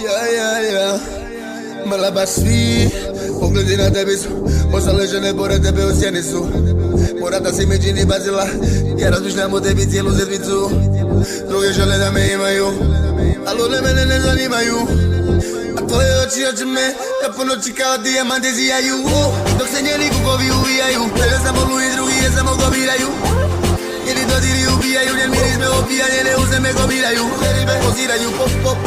Ja. Mala baš svi pogledi na tebi su ostale žene pored tebe u sjeni su. Mora da si među njih bazila, ja razmišljam o tebi cijelu sedmicu. Druge žele da me imaju, ali one mene ne zanimaju. A tvoje oči me da po noći kao dijamanti zijaju. Dok se njeni kukovi uvijaju, tebe samo luji, drugi je samo gobiraju. Njeni dodiri ubijaju, njen miris me opija, njene uze me gobiraju. Njeni me poziraju,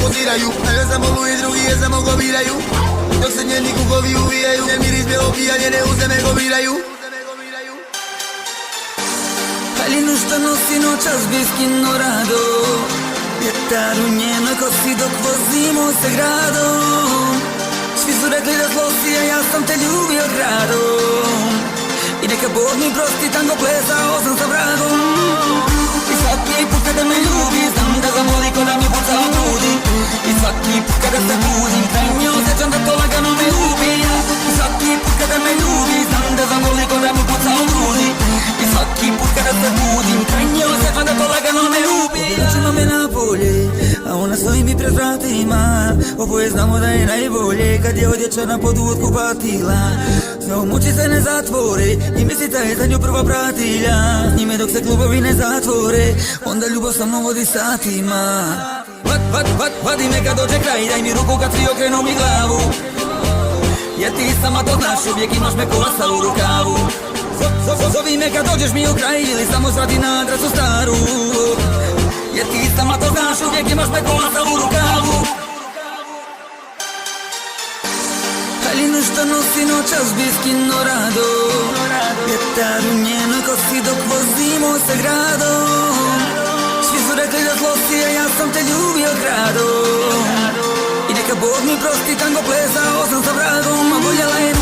poziraju, tebe samo luji, drugi je samo gobiraju. Dok se njeni kukovi uvijaju, njen miris me opija, njene uze me gobiraju. Haljinu što nosi noćas biskino rado, vjetar u njenoj kosi dok vozimo se gradom. Svi su rekli da zlo si, a ja sam te ljubio gradom. I neka Bog mi prosti, tango plesao sam sa vragom. I svaki put kada me ljubi, znam da zamoli ko da mi puca u grudi. I svaki put kada se budim, krajnje osjećam da to lagano me ubija. I svaki put kada me ljubi, znam da zamoli ko da mi puca u grudi. I svaki put kada se budim, krajnje osjećam da to lagano me ubija. Očima me napolje, a ona stoji mi pred vratima. Oboje znamo da je najbolje kad je odjeća na podvodku patila. Sve u muči se ne zatvore i misli da je za nju prva pratilja. S njime dok se klubovi ne zatvore, onda ljubav sa mnom vodi satima. Vadi me kad dođe kraj, daj mi ruku kad svi okrenu mi glavu. Jer ti sama to znaš, uvijek imaš me kosa u rukavu. Zovi me kad dođeš mi u kraj ili samo srati na adresu staru. Jer ti sama to znaš, uvijek imaš me kosa u rukavu. Haljinu što nosi noćas biskino rado, vjetar u njenoj kosi dok vozimo se gradom. Svi su rekli da zlo si, a ja sam te ljubio gradom. I neka Bog mi prosti, tango plesao sam sa vragom, a voljela je